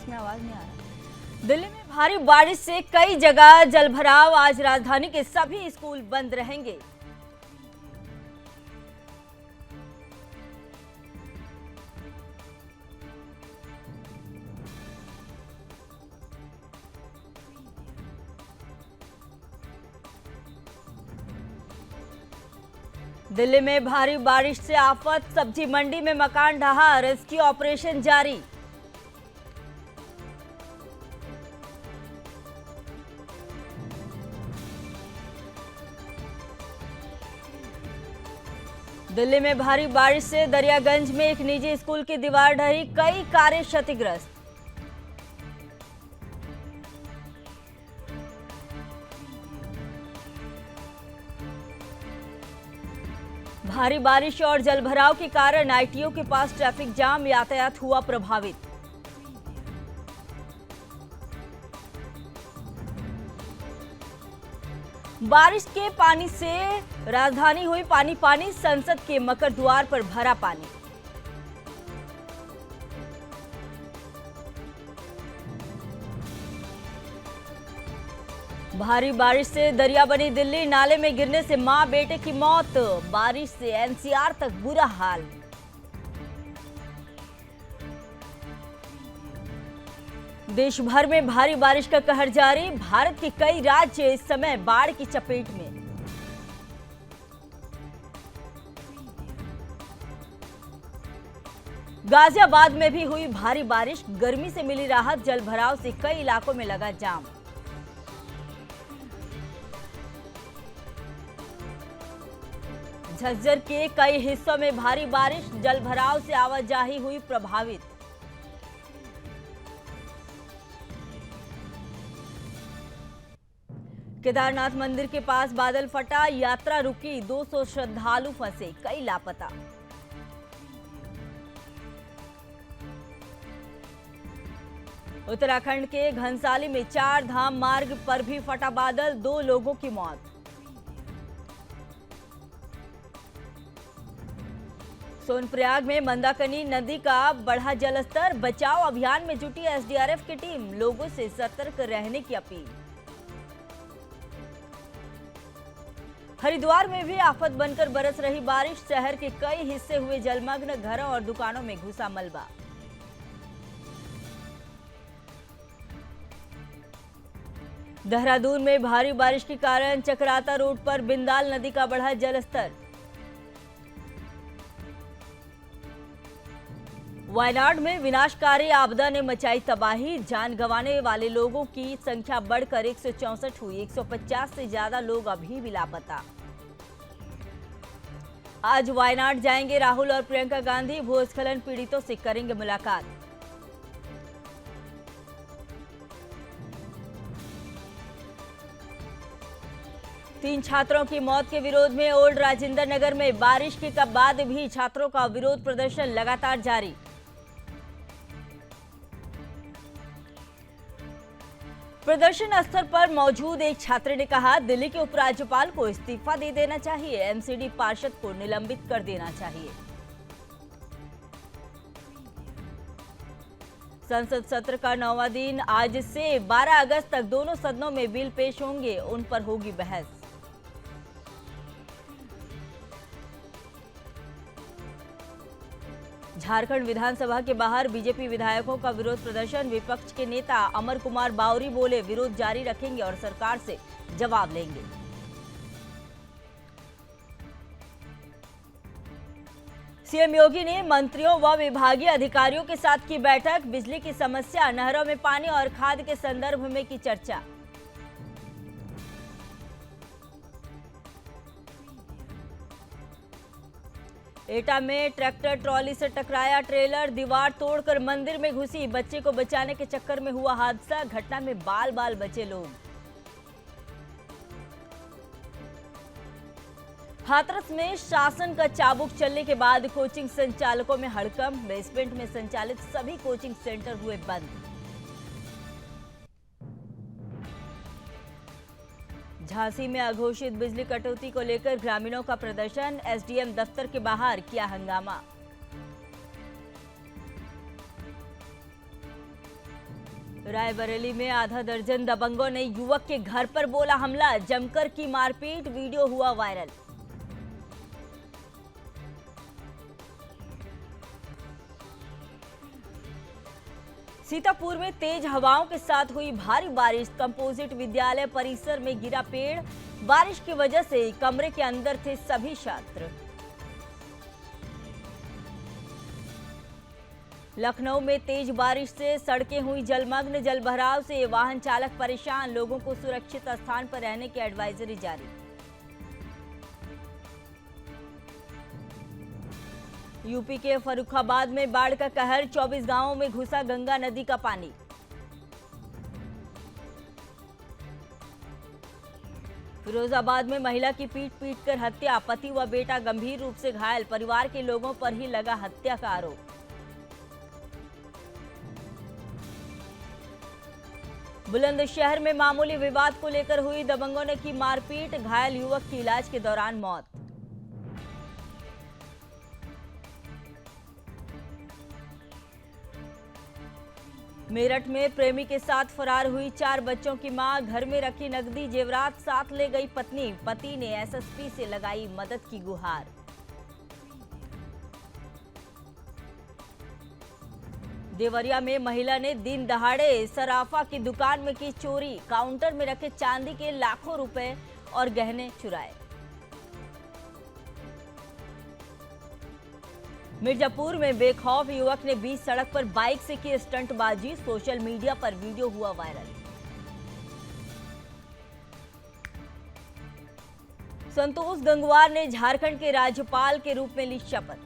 में आवाज नहीं आ रहा। दिल्ली में भारी बारिश से कई जगह जलभराव। आज राजधानी के सभी स्कूल बंद रहेंगे। दिल्ली में भारी बारिश से आफत। सब्जी मंडी में मकान ढहा। रेस्क्यू ऑपरेशन जारी। दिल्ली में भारी बारिश से दरियागंज में एक निजी स्कूल की दीवार ढही। कई कारें क्षतिग्रस्त। भारी बारिश और जलभराव के कारण आईटीओ के पास ट्रैफिक जाम। यातायात हुआ प्रभावित। बारिश के पानी से राजधानी हुई पानी पानी। संसद के मकर द्वार पर भरा पानी। भारी बारिश से दरिया बनी दिल्ली। नाले में गिरने से मां बेटे की मौत। बारिश से एनसीआर तक बुरा हाल। देश भर में भारी बारिश का कहर जारी। भारत के कई राज्य इस समय बाढ़ की चपेट में। गाजियाबाद में भी हुई भारी बारिश। गर्मी से मिली राहत। जलभराव से कई इलाकों में लगा जाम। झज्जर के कई हिस्सों में भारी बारिश। जलभराव से आवाजाही हुई प्रभावित। केदारनाथ मंदिर के पास बादल फटा। यात्रा रुकी। 200 श्रद्धालु फंसे। कई लापता। उत्तराखंड के घनसाली में 4 धाम मार्ग पर भी फटा बादल। 2 लोगों की मौत। सोनप्रयाग में मंदाकिनी नदी का बढ़ा जलस्तर। बचाव अभियान में जुटी एसडीआरएफ की टीम। लोगों से सतर्क रहने की अपील। हरिद्वार में भी आफत बनकर बरस रही बारिश। शहर के कई हिस्से हुए जलमग्न। घरों और दुकानों में घुसा मलबा। देहरादून में भारी बारिश के कारण चकराता रोड पर बिंदाल नदी का बढ़ा जलस्तर। वायनाड में विनाशकारी आपदा ने मचाई तबाही। जान गंवाने वाले लोगों की संख्या बढ़कर 164 हुई। 150 से ज्यादा लोग अभी भी लापता। आज वायनाड जाएंगे राहुल और प्रियंका गांधी। भूस्खलन पीड़ितों से करेंगे मुलाकात। तीन छात्रों की मौत के विरोध में ओल्ड राजेंद्र नगर में बारिश के बाद भी छात्रों का विरोध प्रदर्शन लगातार जारी। प्रदर्शन स्थल पर मौजूद एक छात्र ने कहा, दिल्ली के उपराज्यपाल को इस्तीफा दे देना चाहिए। एमसीडी पार्षद को निलंबित कर देना चाहिए। संसद सत्र का 9वां दिन। आज से 12 अगस्त तक दोनों सदनों में बिल पेश होंगे। उन पर होगी बहस। झारखंड विधानसभा के बाहर बीजेपी विधायकों का विरोध प्रदर्शन। विपक्ष के नेता अमर कुमार बावरी बोले, विरोध जारी रखेंगे और सरकार से जवाब लेंगे। सीएम योगी ने मंत्रियों व विभागीय अधिकारियों के साथ की बैठक। बिजली की समस्या, नहरों में पानी और खाद के संदर्भ में की चर्चा। एटा में ट्रैक्टर ट्रॉली से टकराया ट्रेलर। दीवार तोड़कर मंदिर में घुसी। बच्चे को बचाने के चक्कर में हुआ हादसा। घटना में बाल बाल बचे लोग। हाथरस में शासन का चाबुक चलने के बाद कोचिंग संचालकों में हड़कंप। बेसमेंट में संचालित सभी कोचिंग सेंटर हुए बंद। झांसी में अघोषित बिजली कटौती को लेकर ग्रामीणों का प्रदर्शन। एसडीएम दफ्तर के बाहर किया हंगामा। रायबरेली में आधा दर्जन दबंगों ने युवक के घर पर बोला हमला, जमकर की मारपीट, वीडियो हुआ वायरल। सीतापुर में तेज हवाओं के साथ हुई भारी बारिश, कंपोजिट विद्यालय परिसर में गिरा पेड़, बारिश की वजह से कमरे के अंदर थे सभी छात्र। लखनऊ में तेज बारिश से सड़कें हुई जलमग्न, जलभराव से वाहन चालक परेशान, लोगों को सुरक्षित स्थान पर रहने की एडवाइजरी जारी। यूपी के फर्रुखाबाद में बाढ़ का कहर, 24 गांवों में घुसा गंगा नदी का पानी। फिरोजाबाद में महिला की पीट कर हत्या, पति व बेटा गंभीर रूप से घायल, परिवार के लोगों पर ही लगा हत्या का आरोप। बुलंदशहर में मामूली विवाद को लेकर हुई दबंगों ने की मारपीट, घायल युवक की इलाज के दौरान मौत। मेरठ में प्रेमी के साथ फरार हुई 4 बच्चों की मां, घर में रखी नकदी जेवरात साथ ले गई पत्नी, पति ने एसएसपी से लगाई मदद की गुहार। देवरिया में महिला ने दिन दहाड़े सराफा की दुकान में की चोरी, काउंटर में रखे चांदी के लाखों रुपए और गहने चुराए। मिर्जापुर में बेखौफ युवक ने बीच सड़क पर बाइक से की स्टंटबाजी, सोशल मीडिया पर वीडियो हुआ वायरल। संतोष गंगवार ने झारखंड के राज्यपाल के रूप में ली शपथ।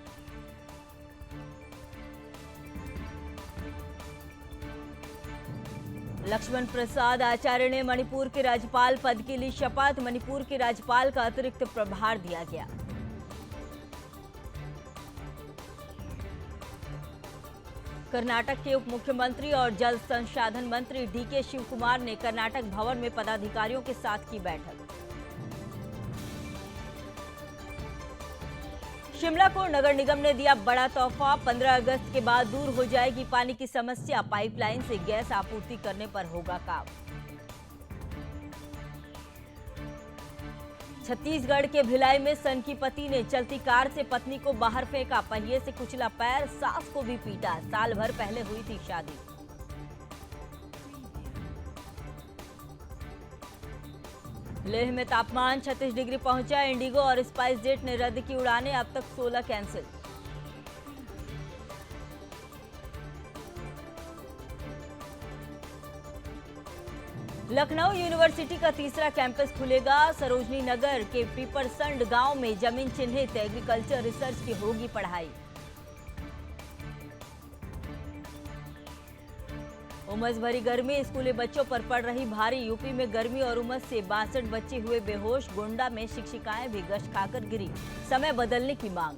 लक्ष्मण प्रसाद आचार्य ने मणिपुर के राज्यपाल पद की ली शपथ, मणिपुर के राज्यपाल का अतिरिक्त प्रभार दिया गया। कर्नाटक के उप मुख्यमंत्री और जल संसाधन मंत्री डीके शिव कुमार ने कर्नाटक भवन में पदाधिकारियों के साथ की बैठक। शिमला को नगर निगम ने दिया बड़ा तोहफा, 15 अगस्त के बाद दूर हो जाएगी पानी की समस्या, पाइपलाइन से गैस आपूर्ति करने पर होगा काम। छत्तीसगढ़ के भिलाई में सन की पति ने चलती कार से पत्नी को बाहर फेंका, पहिए से कुचला पैर, सास को भी पीटा, साल भर पहले हुई थी शादी। लेह में तापमान 36 डिग्री पहुंचा, इंडिगो और स्पाइस जेट ने रद्द की उड़ानें, अब तक 16 कैंसिल। लखनऊ यूनिवर्सिटी का तीसरा कैंपस खुलेगा, सरोजनी नगर के पीपरसंड गांव में जमीन चिन्हित, एग्रीकल्चर रिसर्च की होगी पढ़ाई। उमस भरी गर्मी स्कूली बच्चों पर पड़ रही भारी, यूपी में गर्मी और उमस से 62 बच्चे हुए बेहोश, गोंडा में शिक्षिकाएं भी गश्त खाकर गिरी, समय बदलने की मांग।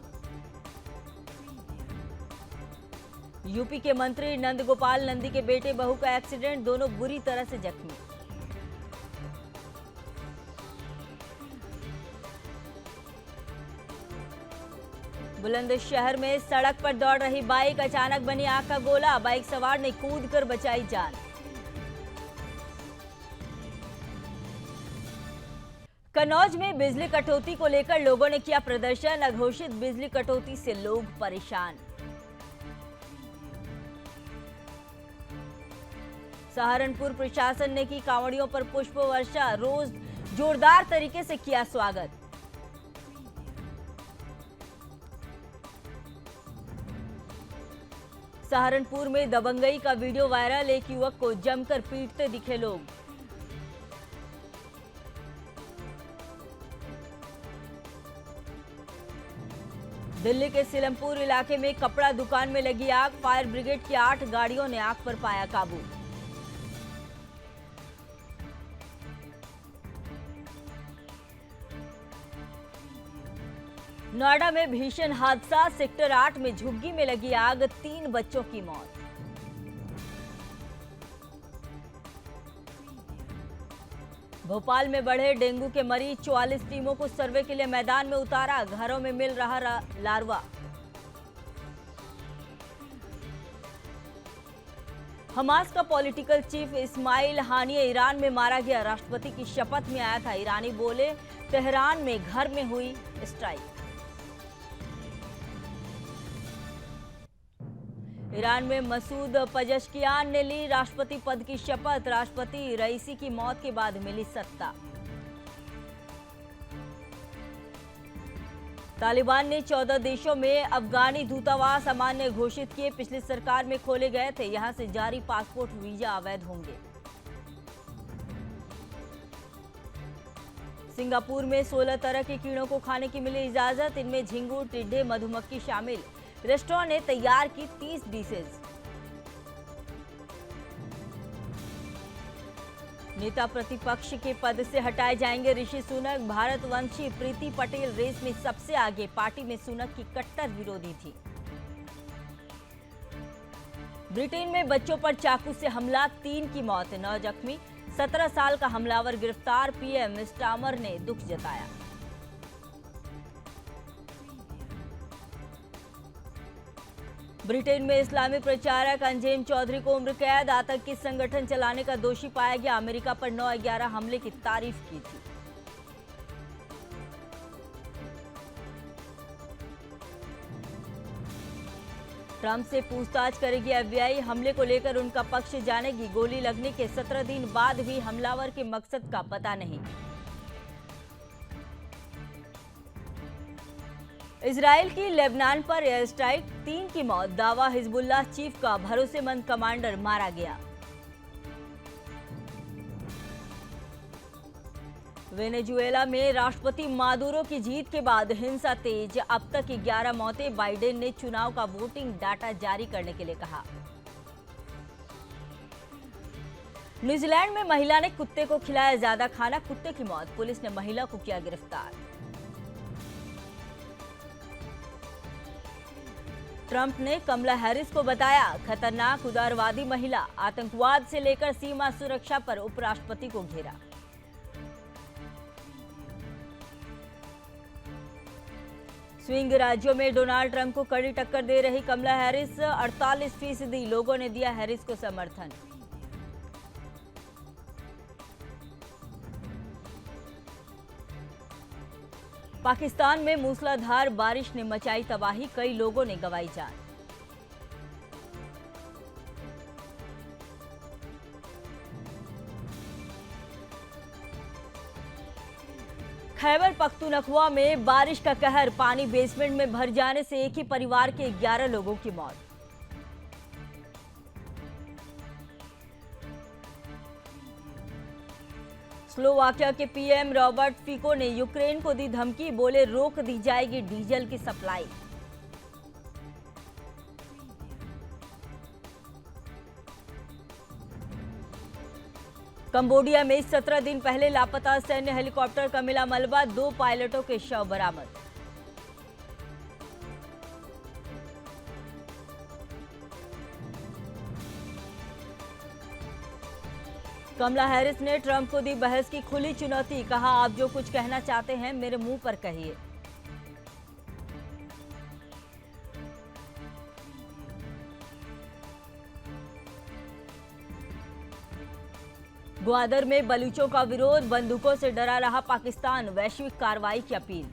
यूपी के मंत्री नंदगोपाल नंदी के बेटे बहू का एक्सीडेंट, दोनों बुरी तरह से जख्मी। बुलंदशहर में सड़क पर दौड़ रही बाइक, अचानक बनी आग का गोला, बाइक सवार ने कूदकर बचाई जान। कन्नौज में बिजली कटौती को लेकर लोगों ने किया प्रदर्शन, अघोषित बिजली कटौती से लोग परेशान। सहारनपुर प्रशासन ने की कांवड़ियों पर पुष्प वर्षा, रोज जोरदार तरीके से किया स्वागत। सहारनपुर में दबंगई का वीडियो वायरल, एक युवक को जमकर पीटते दिखे लोग। दिल्ली के सिलमपुर इलाके में कपड़ा दुकान में लगी आग, फायर ब्रिगेड की 8 गाड़ियों ने आग पर पाया काबू। नोएडा में भीषण हादसा, सेक्टर 8 में झुग्गी में लगी आग, 3 बच्चों की मौत। भोपाल में बढ़े डेंगू के मरीज, 44 टीमों को सर्वे के लिए मैदान में उतारा, घरों में मिल रहा लार्वा। हमास का पॉलिटिकल चीफ इस्माइल हानिया ईरान में मारा गया। राष्ट्रपति की शपथ में आया था। ईरानी बोले तेहरान में घर में हुई स्ट्राइक। ईरान में मसूद पजश्कियान ने ली राष्ट्रपति पद की शपथ। राष्ट्रपति रईसी की मौत के बाद मिली सत्ता। तालिबान ने 14 देशों में अफगानी दूतावास अमान्य घोषित किए। पिछली सरकार में खोले गए थे। यहां से जारी पासपोर्ट वीजा अवैध होंगे। सिंगापुर में 16 तरह के कीड़ों को खाने की मिली इजाजत। इनमें झिंगुर, टिड्डे, मधुमक्खी शामिल। रेस्टोरेंट ने तैयार की 30 डिशेज। नेता प्रतिपक्ष के पद से हटाए जाएंगे ऋषि सुनक। भारतवंशी प्रीति पटेल रेस में सबसे आगे। पार्टी में सुनक की कट्टर विरोधी थी। ब्रिटेन में बच्चों पर चाकू से हमला, 3 की मौत, 9 जख्मी। 17 साल का हमलावर गिरफ्तार। पीएम स्टामर ने दुख जताया। ब्रिटेन में इस्लामी प्रचारक अंजेम चौधरी को उम्र कैद। आतंकी संगठन चलाने का दोषी पाया गया। अमेरिका पर 9/11 हमले की तारीफ की थी। ट्रंप से पूछताछ करेगी एफबीआई। हमले को लेकर उनका पक्ष जानेगी। गोली लगने के 17 दिन बाद भी हमलावर के मकसद का पता नहीं। इजराइल की लेबनान पर एयर स्ट्राइक, 3 की मौत। दावा हिजबुल्लाह चीफ का भरोसेमंद कमांडर मारा गया। वेनेजुएला में राष्ट्रपति मादुरो की जीत के बाद हिंसा तेज। अब तक 11 मौतें। बाइडेन ने चुनाव का वोटिंग डाटा जारी करने के लिए कहा। न्यूजीलैंड में महिला ने कुत्ते को खिलाया ज्यादा खाना, कुत्ते की मौत। पुलिस ने महिला को किया गिरफ्तार। ट्रंप ने कमला हैरिस को बताया खतरनाक उदारवादी महिला। आतंकवाद से लेकर सीमा सुरक्षा पर उपराष्ट्रपति को घेरा। स्विंग राज्यों में डोनाल्ड ट्रंप को कड़ी टक्कर दे रही कमला हैरिस। 48% लोगों ने दिया हैरिस को समर्थन। पाकिस्तान में मूसलाधार बारिश ने मचाई तबाही। कई लोगों ने गंवाई जान। खैबर पख्तूनख्वा में बारिश का कहर। पानी बेसमेंट में भर जाने से एक ही परिवार के 11 लोगों की मौत। स्लोवाकिया के पीएम रॉबर्ट फिको ने यूक्रेन को दी धमकी। बोले रोक दी जाएगी डीजल की सप्लाई। कंबोडिया में 17 दिन पहले लापता सैन्य हेलीकॉप्टर का मिला मलबा। 2 पायलटों के शव बरामद। कमला हैरिस ने ट्रंप को दी बहस की खुली चुनौती। कहा आप जो कुछ कहना चाहते हैं मेरे मुंह पर कहिए। ग्वादर में बलूचों का विरोध। बंदूकों से डरा रहा पाकिस्तान। वैश्विक कार्रवाई की अपील।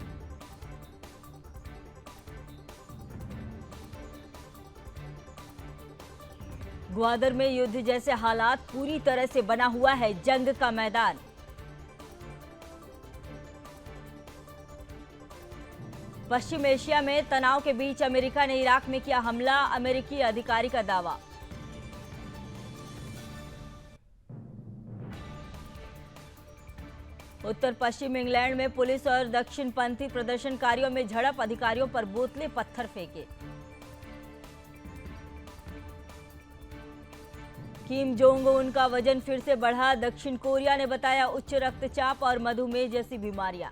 ग्वादर में युद्ध जैसे हालात। पूरी तरह से बना हुआ है जंग का मैदान। पश्चिम एशिया में तनाव के बीच अमेरिका ने इराक में किया हमला। अमेरिकी अधिकारी का दावा। उत्तर पश्चिम इंग्लैंड में पुलिस और दक्षिणपंथी प्रदर्शनकारियों में झड़प। अधिकारियों पर बोतलें पत्थर फेंके। किम जोंग उन का वजन फिर से बढ़ा। दक्षिण कोरिया ने बताया उच्च रक्तचाप और मधुमेह जैसी बीमारियां।